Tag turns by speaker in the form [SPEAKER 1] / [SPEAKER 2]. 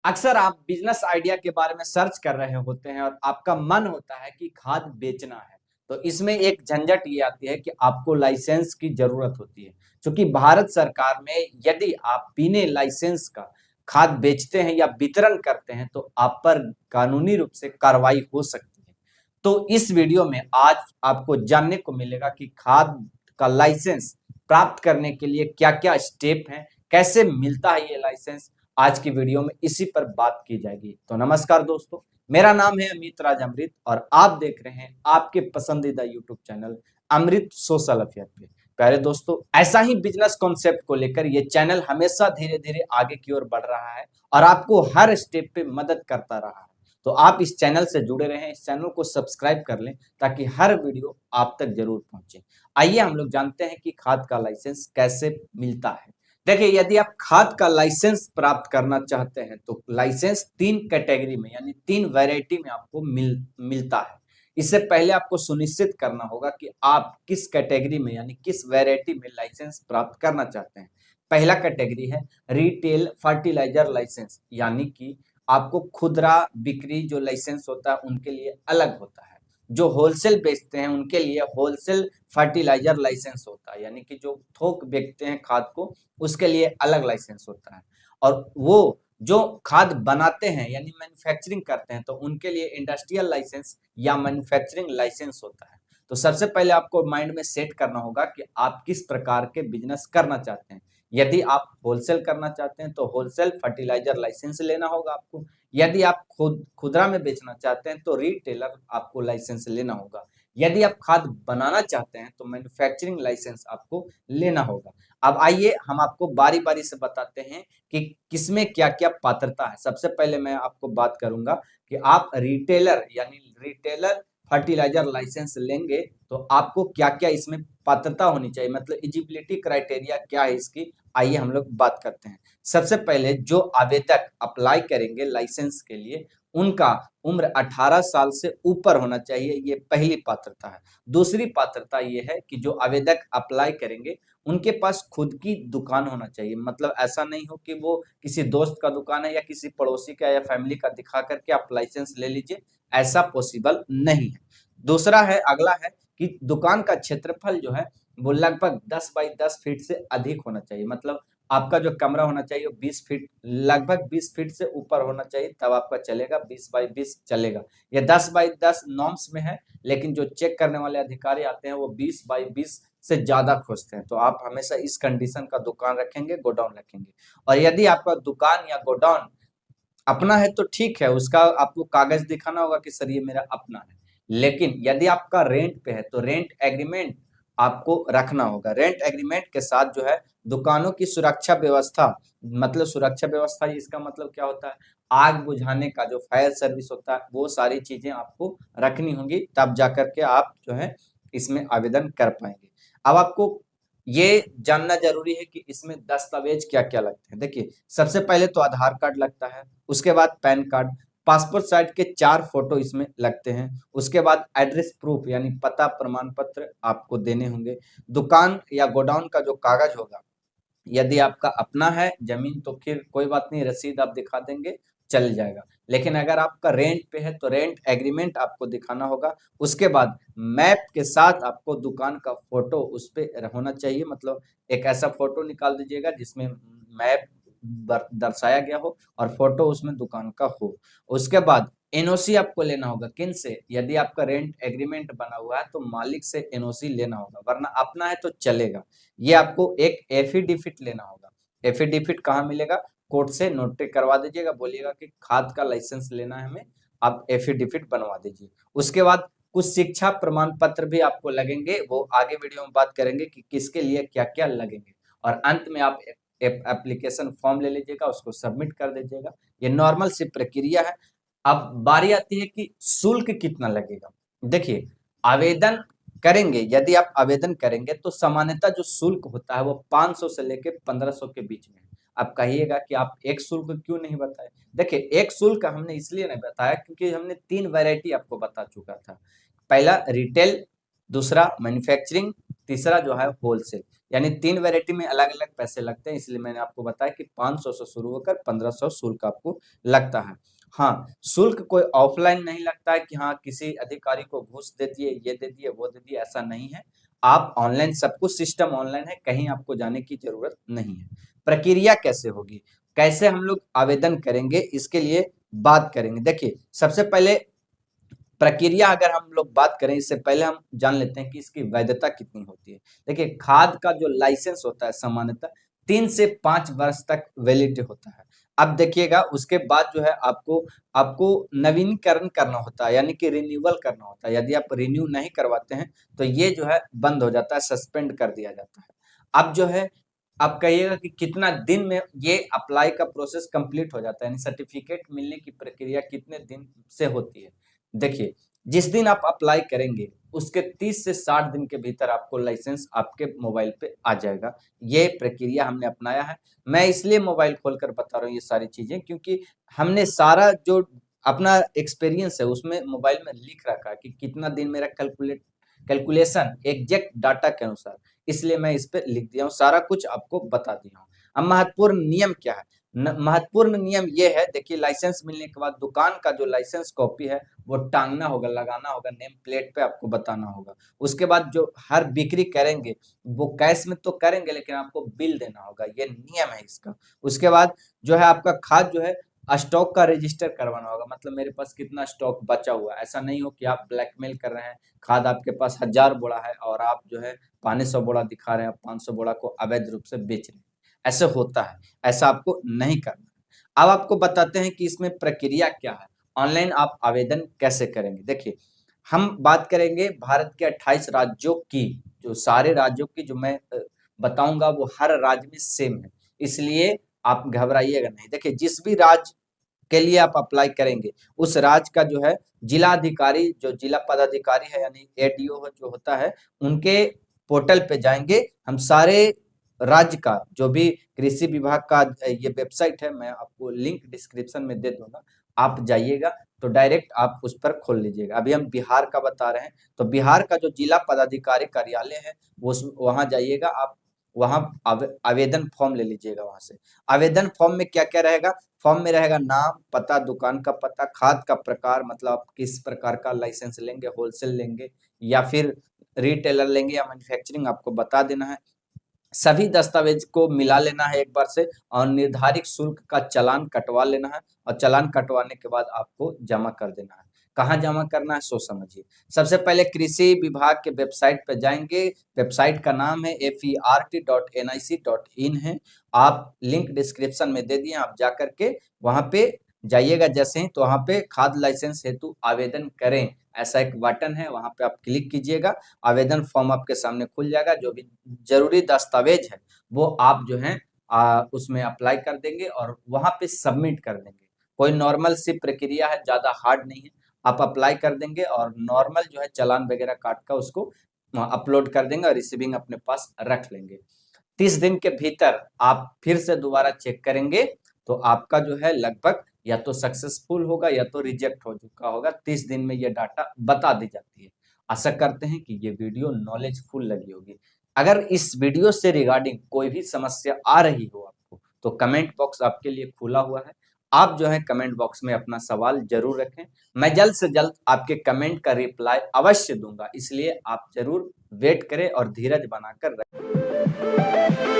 [SPEAKER 1] अक्सर आप business idea के बारे में सर्च कर रहे होते हैं और आपका मन होता है कि खाद बेचना है। तो इसमें एक झंझट ये आती है कि आपको लाइसेंस की ज़रूरत होती है। चूँकि भारत सरकार में यदि आप बिना लाइसेंस का खाद बेचते हैं या वितरण करते हैं, तो आप पर कानूनी रूप से कार्रवाई हो सकती है। तो इस वीडियो में आज आपको जानने को मिलेगा कि खाद का लाइसेंस प्राप्त करने के लिए क्या-क्या स्टेप हैं, कैसे मिलता है ये लाइसेंस, आज की वीडियो में इसी पर बात की जाएगी। तो नमस्कार दोस्तों, मेरा नाम है अमित राज अमृत और आप देख रहे हैं आपके पसंदीदा यूट्यूब चैनल अमृत सोशल अफेयर पे। प्यारे दोस्तों, ऐसा ही बिजनेस कॉन्सेप्ट को लेकर ये चैनल हमेशा धीरे-धीरे आगे की ओर बढ़ रहा है और आपको हर स्टेप पे मदद करता रहा है। तो आप इस चैनल से जुड़े रहें, इस चैनल को सब्सक्राइब कर लें ताकि हर वीडियो आप तक जरूर पहुंचे। आइए हम लोग जानते हैं कि खाद का लाइसेंस कैसे मिलता है। देखिए, यदि आप खाद का लाइसेंस प्राप्त करना चाहते हैं तो लाइसेंस 3 कैटेगरी में यानी 3 वैरायटी में आपको मिलता है। इससे पहले आपको सुनिश्चित करना होगा कि आप किस कैटेगरी में यानी किस वैरायटी में लाइसेंस प्राप्त करना चाहते हैं। पहला कैटेगरी है रिटेल फर्टिलाइजर लाइसेंस, यानी कि आपको खुदरा बिक्री जो लाइसेंस होता है उनके लिए अलग होता है। जो होलसेल बेचते हैं उनके लिए होलसेल फर्टिलाइजर लाइसेंस होता है, यानी कि जो थोक बेचते हैं खाद को उसके लिए अलग लाइसेंस होता है। और वो जो खाद बनाते हैं यानी मैन्युफैक्चरिंग करते हैं तो उनके लिए इंडस्ट्रियल लाइसेंस या मैन्युफैक्चरिंग लाइसेंस होता है। तो सबसे पहले आपको माइंड में सेट करना होगा कि आप किस प्रकार के बिजनेस करना चाहते हैं। यदि आप होलसेल करना चाहते हैं तो होलसेल फर्टिलाइजर लाइसेंस लेना होगा आपको। यदि आप खुदरा में बेचना चाहते हैं तो रिटेलर आपको लाइसेंस लेना होगा। यदि आप खाद बनाना चाहते हैं तो मैन्युफैक्चरिंग लाइसेंस आपको लेना होगा। अब आइए हम आपको बारी-बारी से बताते हैं कि किसमें क्या-क्या पात्रता है। सबसे पहले मैं आपको बात करूँगा कि आप रिटेलर यानी रिटेलर फर्टिलाइजर लाइसेंस लेंगे तो आपको क्या-क्या इसमें पात्रता होनी चाहिए, मतलब एलिजिबिलिटी क्राइटेरिया क्या है इसकी, आइए हम लोग बात करते हैं। सबसे पहले जो आवेदक अप्लाई करेंगे लाइसेंस के लिए उनका उम्र 18 साल से ऊपर होना चाहिए, ये पहली पात्रता है। दूसरी पात्रता ये है कि जो आवेदक अप्लाई करेंगे उनके पास खुद की दुकान होना चाहिए, मतलब ऐसा नहीं हो कि वो किसी दोस्त का दुकान है या किसी पड़ोसी का या फैमिली का दिखा करके आप लाइसेंस ले लीजिए, ऐसा पॉसिबल नहीं है। दूसरा है, अगला है कि दुकान का क्षेत्रफल जो है वो लगभग 10 बाई 10 फीट से अधिक होना चाहिए, मतलब आपका जो कमरा होना चाहिए वो 20 फीट लगभग 20 फीट से ऊपर होना चाहिए, तब आपका चलेगा, 20 बाई 20 चलेगा। ये 10 बाई 10 नॉर्म्स में है, लेकिन जो चेक करने वाले अधिकारी आते हैं वो 20 बाई 20 से ज़्यादा खोजते हैं। तो आप हमेशा इस कंडीशन का दुकान रखेंगे, गोडाउन रखेंगे। और यदि आपका दुकान या गोडाउन अपना है तो ठीक है, उसका आपको कागज़ दिखाना होगा कि सर ये मेरा अपना है। लेकिन यदि आपका रेंट पे है तो रेंट एग्रीमेंट आपको रखना होगा। रेंट एग्रीमेंट के साथ जो है दुकानों की सुरक्षा व्यवस्था, मतलब सुरक्षा व्यवस्था इसका मतलब क्या होता है? आग बुझाने का जो फायर सर्विस होता है वो सारी चीज़ें आपको रखनी होंगी, तब जाकर के आप जो है इसमें आवेदन कर पाएँगे। अब आपको ये जानना ज़रूरी है कि इसमें दस्तावेज़ क्या-क्या लगते हैं। देखिए, सबसे पहले तो आधार कार्ड लगता है, उसके बाद पैन कार्ड, पासपोर्ट साइज़ के 4 फ़ोटो इसमें लगते हैं, उसके बाद एड्रेस प्रूफ़ यानी पता प्रमाण पत्र आपको देने होंगे। दुकान या गोडाउन का जो कागज़ होगा, यदि आपका अपना है ज़मीन तो फिर कोई बात नहीं, रसीद आप दिखा देंगे, चल जाएगा। लेकिन अगर आपका रेंट पे है तो रेंट एग्रीमेंट आपको दिखाना होगा। उसके बाद मैप के साथ आपको दुकान का फ़ोटो उस पे होना चाहिए, मतलब एक ऐसा फ़ोटो निकाल दीजिएगा जिसमें मैप दर्शाया गया हो और फ़ोटो उसमें दुकान का हो। उसके बाद एनओसी आपको लेना होगा, किनसे? यदि आपका रेंट एग्रीमेंट बना हुआ है तो मालिक से एनओसी लेना होगा, वरना अपना है तो चलेगा। ये आपको एक एफिडेविट लेना होगा। एफिडेविट कहाँ मिलेगा? कोर्ट से नोटरी करवा दीजिएगा, बोलिएगा कि खाद का लाइसेंस लेना है हमें, आप एफिडेविट बनवा दीजिए। उसके बाद कुछ शिक्षा प्रमाण पत्र भी आपको लगेंगे, वो आगे वीडियो में बात करेंगे कि किसके लिए क्या-क्या लगेंगे। और अंत में आप एप्लीकेशन फॉर्म ले लीजिएगा, उसको सबमिट कर दीजिएगा। ये नॉर्मल सी प्रक्रिया है। अब बारी आती है कि शुल्क कितना लगेगा। देखिए, आवेदन करेंगे, यदि आप आवेदन करेंगे तो सामान्यतः जो शुल्क होता है वो 500 से लेके 1500 के बीच में है। आप कहिएगा कि आप एक शुल्क क्यों नहीं बताए? देखिए, एक शुल्क हमने इसलिए नहीं बताया क्योंकि हमने 3 वैरायटी आपको बता चुका था। पहला रिटेल, दूसरा मैन्युफैक्चरिंग, तीसरा जो है होलसेल। यानी 3 वैरायटी में अलग-अलग पैसे लगते हैं, इसलिए मैंने आपको बताया कि 500 से शुरू होकर 1500 शुल्क आपको लगता है। हाँ, शुल्क कोई ऑफलाइन नहीं लगता है कि हाँ, किसी अधिकारी को घूस दे दिए, ये दे दिए, वो दे दिए, ऐसा नहीं है। आप ऑनलाइन सब कुछ सिस्टम ऑनलाइन है, कहीं आपको जाने की ज़रूरत नहीं है। प्रक्रिया कैसे होगी? कैसे हम लोग आवेदन करेंगे, इसके लिए बात करेंगे। देखिए, सबसे पहले प्रक्रिया अगर हम लोग बात करें, इससे पहले हम जान लेते हैं कि इसकी वैधता कितनी होती है। देखिए, खाद का जो लाइसेंस होता है सामान्यतः 3 से 5 वर्ष तक वैलिड होता है। अब देखिएगा, उसके बाद जो है आपको आपको नवीनीकरण करना होता है, यानी कि रिन्यूअल करना होता है। यदि आप रिन्यू नहीं करवाते हैं, तो ये जो है बंद हो जाता है, सस्पेंड कर दिया जाता है। अब जो है आप कहिएगा कि कितना दिन में ये अप्लाई का प्रोसेस कंप्लीट हो जाता है, यानी सर्टिफिकेट मिलने की प्रक्रिया कितने दिन से होती है। देखिए, जिस दिन आप अप्लाई करेंगे, उसके 30 से 60 दिन के भीतर आपको लाइसेंस आपके मोबाइल पे आ जाएगा। ये प्रक्रिया हमने अपनाया है। मैं इसलिए मोबाइल खोलकर बता रहा हूँ ये सारी चीज़ें, क्योंकि हमने सारा जो अपना एक्सपीरियंस है, उसमें मोबाइल में लिख रखा है कि कितना दिन मेरा कैलकुलेशन एग्ज़ैक्ट डाटा के अनुसार, इसलिए मैं इस पे लिख दिया हूँ, सारा कुछ आपको बता दिया हूँ। अब महत्वपूर्ण नियम क्या है? महत्वपूर्ण नियम ये है, देखिए, लाइसेंस मिलने के बाद दुकान का जो लाइसेंस कॉपी है वो टांगना होगा, लगाना होगा, नेम प्लेट पे आपको बताना होगा। उसके बाद जो हर बिक्री करेंगे, वो कैश में तो करेंगे, लेकिन आपको बिल देना होगा, ये नियम है इसका। उसके बाद जो है आपका खाद जो है स्टॉक का रजिस्टर करवाना होगा, मतलब मेरे पास कितना स्टॉक बचा हुआ है। ऐसा नहीं हो कि आप ब्लैकमेल कर रहे हैं, खाद आपके पास 1000 बोरा है और आप जो है 500 बोरा दिखा रहे हैं, 500 बोरा को अवैध रूप से बेच रहे हैं। ऐसे होता है, ऐसा आपको नहीं करना है। अब आपको बताते हैं कि इसमें प्रक्रिया क्या है, ऑनलाइन आप आवेदन कैसे करेंगे। देखिए, हम बात करेंगे भारत के 28 राज्यों की, जो सारे राज्यों की जो मैं बताऊंगा वो हर राज्य में सेम है, इसलिए आप घबराइएगा नहीं। देखिए, जिस भी राज्य के लिए आप अप्लाई करेंगे, उस राज्य का जो है जिला अधिकारी, जो जिला पदाधिकारी है, यानी एडीओ जो होता है, उनके पोर्टल पे जाएंगे। हम सारे राज्य का जो भी कृषि विभाग का ये वेबसाइट है, मैं आपको लिंक डिस्क्रिप्शन में दे दूंगा, आप जाइएगा तो डायरेक्ट आप उस पर खोल लीजिएगा। अभी हम बिहार का बता रहे हैं, तो बिहार का जो जिला पदाधिकारी कार्यालय है, वो वहां जाइएगा आप, वहां आवेदन फॉर्म ले लीजिएगा वहां से। आवेदन फॉर्म में क्या क्या रहेगा? फॉर्म में रहेगा नाम, पता, दुकान का पता, खाद का प्रकार, मतलब आप किस प्रकार का लाइसेंस लेंगे, होलसेल लेंगे या फिर रिटेलर लेंगे या मैन्युफैक्चरिंग, आपको बता देना है। सभी दस्तावेज को मिला लेना है एक बार से, और निर्धारित शुल्क का चालान कटवा लेना है, और चालान कटवाने के बाद आपको जमा कर देना है। कहाँ जमा करना है, सो समझिए। सबसे पहले कृषि विभाग के वेबसाइट पर जाएंगे। वेबसाइट का नाम है fert.nic.in है। आप लिंक डिस्क्रिप्शन में दे दिए, आप जाकर के वहां पे जाइएगा। जैसे ही तो वहां पे खाद लाइसेंस हेतु आवेदन करें, ऐसा एक बटन है, वहां पे आप क्लिक कीजिएगा। आवेदन फॉर्म आपके सामने खुल जाएगा। जो भी जरूरी दस्तावेज है वो आप जो है उसमें अप्लाई कर देंगे और वहां पे सबमिट कर देंगे। कोई नॉर्मल सी प्रक्रिया है, ज्यादा हार्ड नहीं है। आप अप्लाई कर देंगे और नॉर्मल जो है चालान वगैरह काट कर उसको अपलोड कर देंगे और रिसीविंग अपने पास रख लेंगे। 30 दिन के भीतर आप फिर से दोबारा चेक करेंगे, तो आपका जो है लगभग या तो सक्सेसफुल होगा या तो रिजेक्ट हो चुका होगा। 30 दिन में ये डाटा बता दी जाती है। आशा करते हैं कि ये वीडियो नॉलेजफुल लगी होगी। अगर इस वीडियो से रिगार्डिंग कोई भी समस्या आ रही हो आपको, तो कमेंट बॉक्स आपके लिए खुला हुआ है। आप जो है कमेंट बॉक्स में अपना सवाल जरूर रखें। मैं जल्द से जल्द आपके कमेंट का रिप्लाई अवश्य दूंगा, इसलिए आप जरूर वेट करें और धीरज बनाकर रखें।